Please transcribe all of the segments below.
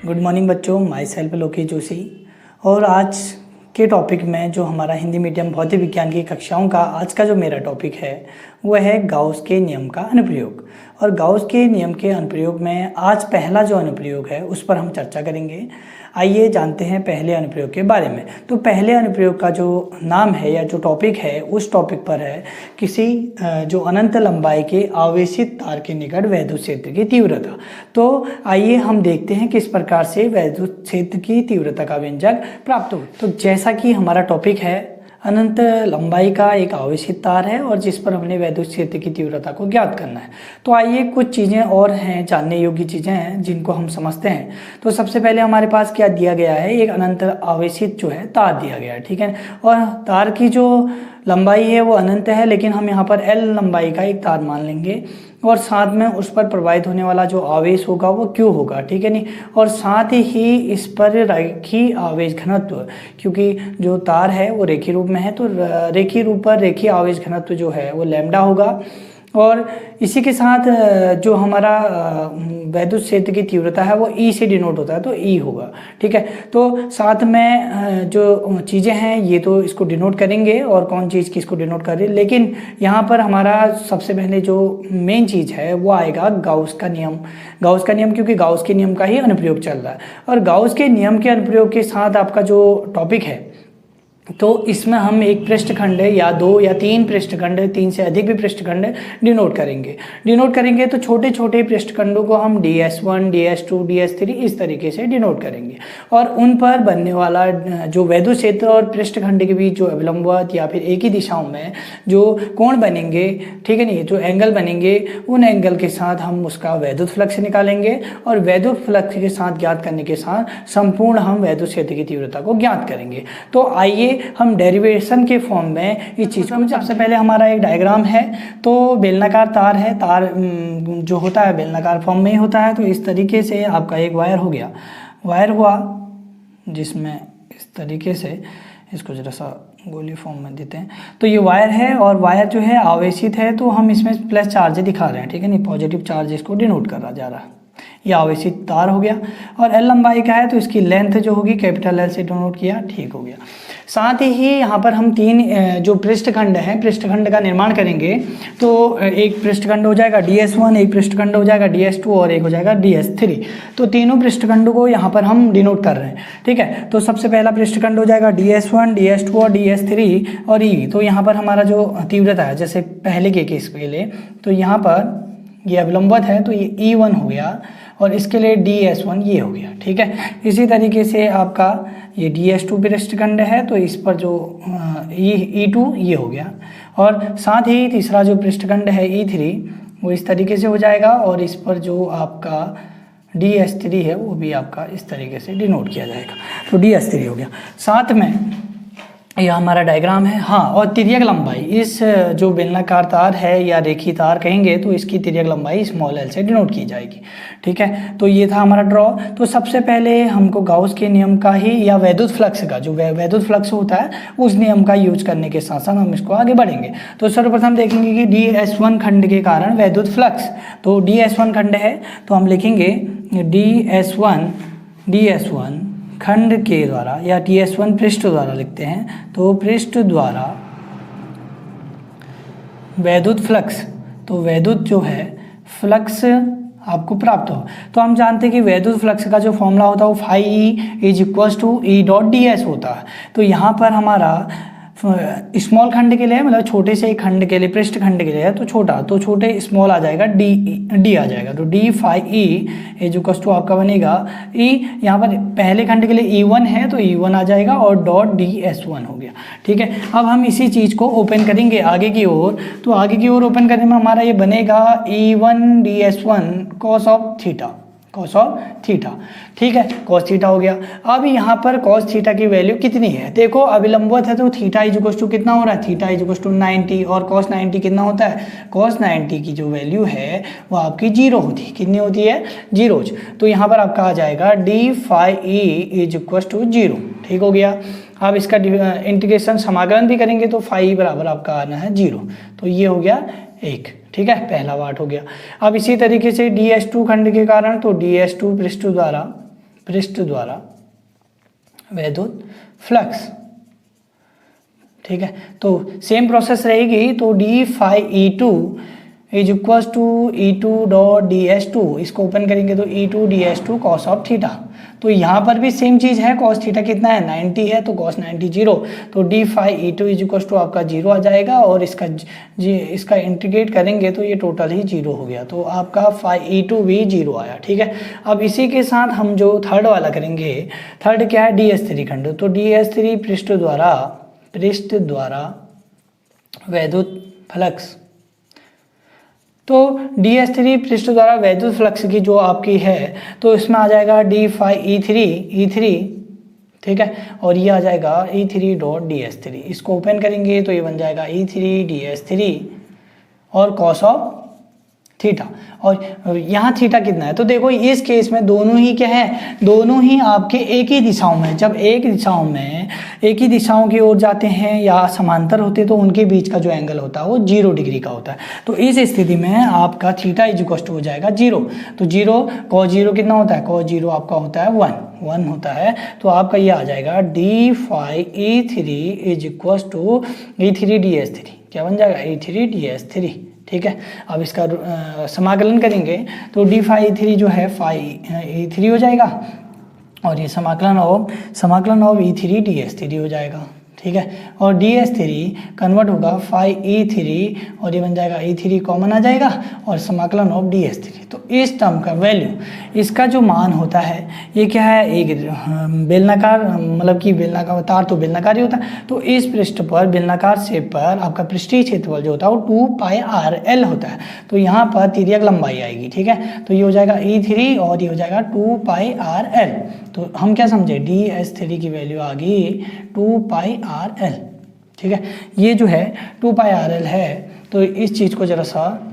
Good morning बच्चों, my self Lokesh Joshi. और आज के टॉपिक में जो हमारा हिंदी मीडियम भौतिक विज्ञान की कक्षाओं का आज का जो मेरा टॉपिक है वह है गाउस के नियम का अनुप्रयोग। और गाउस के नियम के अनुप्रयोग में आज पहला जो अनुप्रयोग है उस पर हम चर्चा करेंगे। आइए जानते हैं पहले अनुप्रयोग के बारे में। तो पहले अनुप्रयोग का जो नाम है या जो टॉपिक है उस टॉपिक पर है किसी जो अनंत लंबाई के आवेशित तार के निकट वैद्युत क्षेत्र की तीव्रता। तो आइए हम देखते हैं किस प्रकार से वैद्युत क्षेत्र की तीव्रता का व्यंजक प्राप्त हो। तो जैसा कि हमारा टॉपिक है अनंत लंबाई का एक आवेशित तार है और जिस पर हमने वैद्युत क्षेत्र की तीव्रता को ज्ञात करना है। तो आइए कुछ चीज़ें और हैं, जानने योग्य चीज़ें हैं जिनको हम समझते हैं। तो सबसे पहले हमारे पास क्या दिया गया है, एक अनंत आवेशित जो है तार दिया गया है, ठीक है। और तार की जो लंबाई है वो अनंत है, लेकिन हम यहाँ पर L लंबाई का एक तार मान लेंगे और साथ में उस पर प्रवाहित होने वाला जो आवेश होगा वो Q होगा, ठीक है नहीं। और साथ ही इस पर रेखीय आवेश घनत्व, क्योंकि जो तार है वो रेखीय रूप में है तो रेखीय रूप पर रेखीय आवेश घनत्व जो है वो लैम्डा होगा। और इसी के साथ जो हमारा वैद्युत क्षेत्र की तीव्रता है वो E से डिनोट होता है तो E होगा, ठीक है। तो साथ में जो चीज़ें हैं ये तो इसको डिनोट करेंगे और कौन चीज़ किसको डिनोट करे, लेकिन यहाँ पर हमारा सबसे पहले जो मेन चीज़ है वो आएगा गाउस का नियम। गाउस का नियम, क्योंकि गाउस के नियम का ही अनुप्रयोग चल रहा है। और गाउस के नियम के अनुप्रयोग के साथ आपका जो टॉपिक है तो इसमें हम एक पृष्ठखंड या दो या तीन पृष्ठखंड, तीन से अधिक भी पृष्ठखंड डिनोट करेंगे तो छोटे छोटे पृष्ठखंडों को हम DS1, DS2, DS3 इस तरीके से डिनोट करेंगे। और उन पर बनने वाला जो वैद्युत क्षेत्र और पृष्ठखंड के बीच जो अविलंबवत या फिर एक ही दिशाओं में जो कोण बनेंगे, ठीक है नहीं, जो एंगल बनेंगे उन एंगल के साथ हम उसका वैद्युत फ्लक्स निकालेंगे और वैद्युत फ्लक्स के साथ ज्ञात करने के साथ संपूर्ण हम वैद्युत क्षेत्र की तीव्रता को ज्ञात करेंगे। तो आइए हम डेरिवेशन के फॉर्म में इस चीज़ को, सबसे पहले हमारा एक डायग्राम है। तो बेलनाकार तार है, तार जो होता है बेलनाकार फॉर्म में ही होता है। तो इस तरीके से आपका एक वायर हो गया, वायर हुआ जिसमें इस तरीके से इसको जरा सा गोली फॉर्म में देते हैं। तो ये वायर है और वायर जो है आवेशित है तो हम इसमें प्लस चार्ज दिखा रहे हैं, ठीक है नहीं, पॉजिटिव चार्ज इसको डिनोट करा जा रहा है। ये आवेशित तार हो गया और L लंबाई का है तो इसकी लेंथ जो होगी कैपिटल L से डिनोट किया, ठीक हो गया। साथ ही यहाँ पर हम तीन जो पृष्ठखंड हैं, पृष्ठखंड का निर्माण करेंगे। तो एक पृष्ठखंड हो जाएगा DS1, एक पृष्ठखंड हो जाएगा DS2 और एक हो जाएगा DS3। तो तीनों पृष्ठखंडों को यहाँ पर हम डिनोट कर रहे हैं, ठीक है। तो सबसे पहला पृष्ठखंड हो जाएगा DS1, DS2 और DS3 और E। तो यहाँ पर हमारा जो तीव्रता है जैसे पहले के केस के लिए, तो यहाँ पर ये अविलंबवत है तो ये E1 हो गया और इसके लिए DS1 ये हो गया, ठीक है। इसी तरीके से आपका ये DS2 पृष्ठखंड है तो इस पर जो E2 ये हो गया। और साथ ही तीसरा जो पृष्ठखंड है E3 वो इस तरीके से हो जाएगा और इस पर जो आपका DS3 है वो भी आपका इस तरीके से डिनोट किया जाएगा। तो DS3 हो गया। साथ में यह हमारा डायग्राम है। हाँ, और तिर्यक लंबाई, इस जो बेलनाकार तार है या रेखी तार कहेंगे तो इसकी तिर्यक लंबाई स्मॉल l से डिनोट की जाएगी, ठीक है। तो ये था हमारा ड्रॉ। तो सबसे पहले हमको गाउस के नियम का ही या वैद्युत फ्लक्स का, जो वैद्युत फ्लक्स होता है उस नियम का यूज करने के साथ साथ हम इसको आगे बढ़ेंगे। तो सर्वप्रथम देखेंगे कि DS1 खंड के कारण वैद्युत फ्लक्स। तो DS1 खंड है तो हम लिखेंगे DS1 खंड के द्वारा या DS1 पृष्ठ द्वारा लिखते हैं। तो पृष्ठ द्वारा वैद्युत फ्लक्स, तो वैद्युत जो है फ्लक्स आपको प्राप्त हो। तो हम जानते हैं कि वैद्युत फ्लक्स का जो फॉर्मूला होता है वो φE = E.ds होता है। तो यहाँ पर हमारा स्मॉल खंड के लिए, मतलब छोटे से खंड के लिए, पृष्ठ खंड के लिए है तो छोटा, तो छोटे स्मॉल आ जाएगा D आ जाएगा। तो D φE = आपका बनेगा E, यहाँ पर पहले खंड के लिए E1 है तो E1 आ जाएगा और डॉट DS1 हो गया, ठीक है। अब हम इसी चीज़ को ओपन करेंगे आगे की ओर। तो आगे की ओर ओपन करने में हमारा ये बनेगा E1 DS1 cos of theta, ठीक है, cos थीटा हो गया। अब यहाँ पर cos थीटा की वैल्यू कितनी है, देखो अविलंबवत है तो थीटा = कितना हो रहा है, थीटा = 90 और cos 90 कितना होता है, cos 90 की जो वैल्यू है वो आपकी 0 होती है। कितनी होती है, 0। तो यहाँ पर आपका आ जाएगा D φE = 0, ठीक हो गया। अब इसका इंटीग्रेशन समाकलन भी करेंगे तो φE बराबर आपका आना है 0। तो ये हो गया 1, ठीक है, पहला पार्ट हो गया। अब इसी तरीके से DS2 खंड के कारण, तो DS2 पृष्ठ द्वारा वैद्युत फ्लक्स, ठीक है, तो सेम प्रोसेस रहेगी। तो d phi E2 is equal to E2 dot DS2, इसको ओपन करेंगे तो E2 DS2 cos of theta. तो यहाँ पर भी सेम चीज़ है, कॉस थीटा कितना है 90 है, तो कॉस 90 जीरो, तो d phi E2 is equal to आपका जीरो आ जाएगा, और इसका इंटीग्रेट करेंगे तो ये टोटल ही जीरो हो गया, तो आपका phi E2 भी जीरो आया, ठीक है। अब इसी के साथ हम जो थर्ड वाला करेंगे, थर्ड क्या है DS3 खंड, तो DS3 पृष्ठ द्वारा वैद्युत फ्लक्स, तो DS3 पृष्ठ द्वारा वैद्युत फ्लक्स की जो आपकी है, तो इसमें आ जाएगा d phi E3, ठीक है, और ये आ जाएगा E3 डॉट DS3, इसको ओपन करेंगे तो ये बन जाएगा E3 DS3 और कॉस ऑफ थीटा, और यहाँ थीटा कितना है, तो देखो इस केस में दोनों ही क्या है, दोनों ही आपके एक ही दिशाओं में, जब एक ही दिशाओं की ओर जाते हैं या समांतर होते हैं तो उनके बीच का जो एंगल होता है वो 0 डिग्री का होता है। तो इस स्थिति में आपका थीटा इज इक्वल टू हो जाएगा 0, तो 0 cos 0 कितना होता है, cos 0 आपका होता है 1 होता है, तो आपका ये आ जाएगा d phi E3 is equal to E3 DS3, क्या बन जाएगा E3 DS3, ठीक है। अब इसका समाकलन करेंगे तो d phi E3 जो है phi E3 हो जाएगा, और ये समाकलन ऑफ E3 DS3 हो जाएगा, ठीक है, और DS3 कन्वर्ट होगा phi E3 और ये बन जाएगा E3 कॉमन आ जाएगा और समाकलन ऑफ DS3। तो इस टर्म का वैल्यू, इसका जो मान होता है ये क्या है, एक बेलनाकार, मतलब कि बेलनाकार तार तो बेलनाकार ही होता है, तो इस पृष्ठ पर बेलनाकार शेप पर आपका पृष्ठीय क्षेत्रफल जो होता है वो 2 pi RL होता है। तो यहाँ पर तिर्यक लंबाई आएगी, ठीक है, तो ये हो जाएगा E3 और ये हो जाएगा 2 pi RL। तो हम क्या समझे, DS3 की वैल्यू आ गई 2 pi RL, ठीक है। ये जो है 2 pi RL है, तो इस चीज़ को जरा सा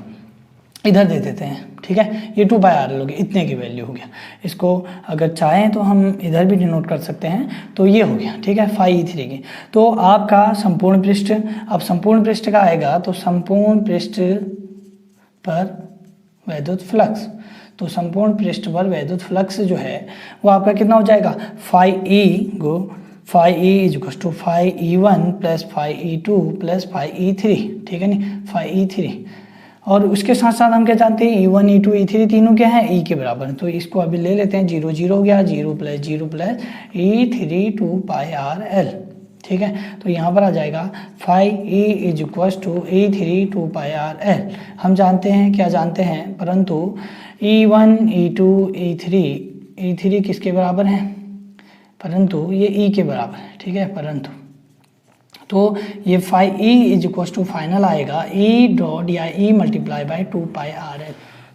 इधर दे देते हैं, ठीक है, ये 2 pi RL हो गया, इतने की वैल्यू हो गया। इसको अगर चाहें तो हम इधर भी डिनोट कर सकते हैं, तो ये हो गया, ठीक है, phi E3 की। तो आपका संपूर्ण पृष्ठ, अब संपूर्ण पृष्ठ का आएगा तो संपूर्ण पृष्ठ पर वैद्युत फ्लक्स, तो संपूर्ण पृष्ठ पर वैद्युत फ्लक्स जो है वो आपका कितना हो जाएगा, phi E is equal to phi E1 plus phi E2 plus phi E3, ठीक है नहीं, phi E3, और उसके साथ साथ हम क्या जानते हैं E1 E2 E3 तीनों क्या है E के बराबर, तो इसको अभी ले लेते हैं, 0 0 हो गया, 0 प्लस E3 2 pi RL, ठीक है। तो यहाँ पर आ जाएगा phi E is equal to E3 2 pi RL। हम जानते हैं, क्या जानते हैं, परंतु E1 E2 E3 किसके बराबर है, परंतु ये E के बराबर है, ठीक है, परंतु तो ये phi E is equal to final आएगा E डॉट या E multiply by 2 pi RL।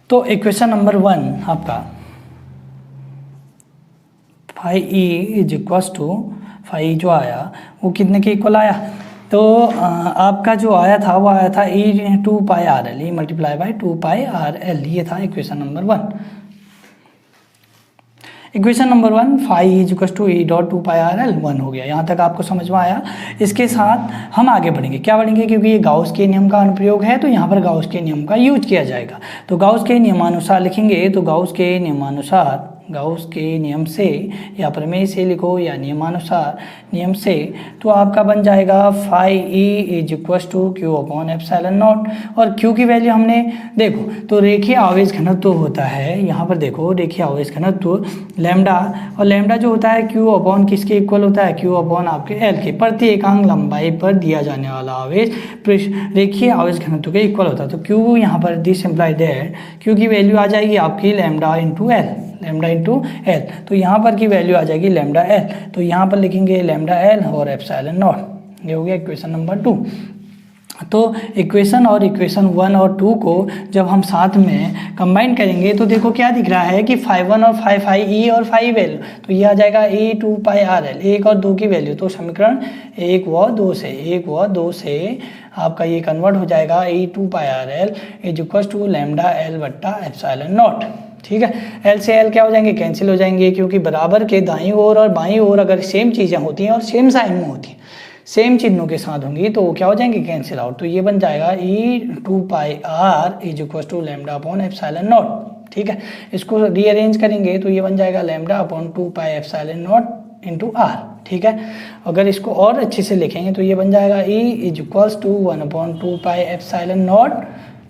तो इक्वेशन नंबर 1 आपका phi E is equal to phi जो आया वो कितने के इक्वल आया, तो आपका जो आया था वो आया था E 2 pi RL, E multiply by 2 pi RL, ये था equation number 1। Equation number 1 phi is equal to E dot 2 pi RL 1 हो गया, यहाँ तक आपको समझ में आया। इसके साथ हम आगे बढ़ेंगे, क्या बढ़ेंगे, क्योंकि ये गाउस के नियम का अनुप्रयोग है तो यहाँ पर गाउस के नियम का यूज किया जाएगा। तो गाउस के नियमानुसार लिखेंगे, तो गाउस के नियम से या प्रमेय से लिखो या नियमानुसार नियम से, तो आपका बन जाएगा phi E is equal to Q upon epsilon naught, और Q की वैल्यू हमने देखो तो रेखीय आवेश घनत्व होता है, यहाँ पर देखो रेखीय आवेश घनत्व लैम्डा, और लैम्डा जो होता है Q अपॉन किसके इक्वल होता है, Q अपॉन आपके L के, प्रति एकांक लंबाई पर दिया जाने वाला आवेश रेखीय आवेश घनत्व के इक्वल होता है। तो Q यहाँ पर दिस इम्प्लाई दैट Q की वैल्यू आ जाएगी आपकी लैम्डा इंटू L, तो यहाँ पर की वैल्यू आ जाएगी लैम्डा L, तो यहाँ पर लिखेंगे लैम्डा L और एप्सिलॉन नॉट, ये हो गया इक्वेशन नंबर 2। तो इक्वेशन 1 और 2 को जब हम साथ में कंबाइन करेंगे तो देखो क्या दिख रहा है कि phi 1 और phi E और phi वैल्यू, तो ये आ जाएगा E 2 pi RL, 1 और 2 की वैल्यू, तो समीकरण 1 व 2 से आपका ये कन्वर्ट हो जाएगा E 2 pi RL is equal to lambda L बट्टा एप्सिलॉन नॉट, ठीक है। L से L क्या हो जाएंगे, कैंसिल हो जाएंगे, क्योंकि बराबर के दाईं ओर और बाईं ओर अगर सेम चीज़ें होती हैं और सेम साइन में होती हैं, सेम चिन्हों के साथ होंगी तो वो क्या हो जाएंगे, कैंसिल आउट। तो ये बन जाएगा E2πr is equal to lambda upon epsilon naught. ठीक है, इसको रीअरेंज करेंगे तो ये बन जाएगा lambda upon 2π epsilon naught into R. ठीक है, अगर इसको और अच्छे से लिखेंगे तो ये बन जाएगा E is equals to 1/2π epsilon naught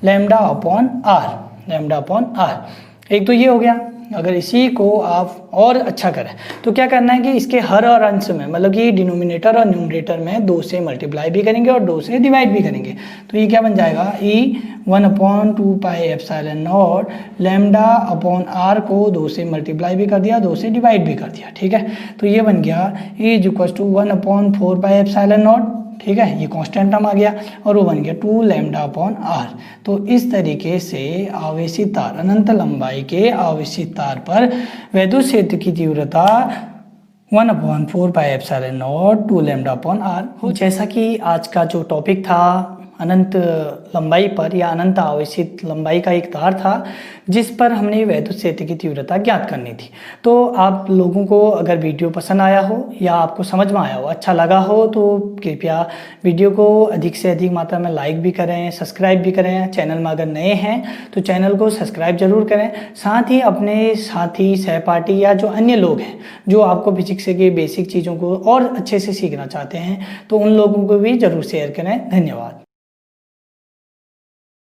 lambda upon R, lambda upon R. एक तो ये हो गया। अगर इसी को आप और अच्छा करें तो क्या करना है कि इसके हर और अंश में, मतलब कि डिनोमिनेटर और न्यूमरेटर में 2 से मल्टीप्लाई भी करेंगे और 2 से डिवाइड भी करेंगे। तो ये क्या बन जाएगा, E 1/2π epsilon naught lambda upon R को 2 से मल्टीप्लाई भी कर दिया, 2 से डिवाइड भी कर दिया। ठीक है, तो ये बन गया E is equal to 1/4π epsilon naught. ठीक है, ये कांस्टेंट टर्म आ गया और वो बन गया 2 लैम्डा अपॉन आर। तो इस तरीके से आवेशित तार, अनंत लंबाई के आवेशित तार पर विद्युत क्षेत्र की तीव्रता 1/4π epsilon naught 2 lambda upon R. जैसा कि आज का जो टॉपिक था अनंत लंबाई पर या अनंत आवेशित लंबाई का एक तार था जिस पर हमने विद्युत क्षेत्र की तीव्रता ज्ञात करनी थी। तो आप लोगों को अगर वीडियो पसंद आया हो या आपको समझ में आया हो, अच्छा लगा हो, तो कृपया वीडियो को अधिक से अधिक मात्रा में लाइक भी करें, सब्सक्राइब भी करें। चैनल में अगर नए हैं तो चैनल को सब्सक्राइब जरूर करें। साथ ही अपने साथी, सहपाठी या जो अन्य लोग हैं जो आपको फिजिक्स के बेसिक चीज़ों को और अच्छे से सीखना चाहते हैं तो उन लोगों को भी ज़रूर शेयर करें। धन्यवाद।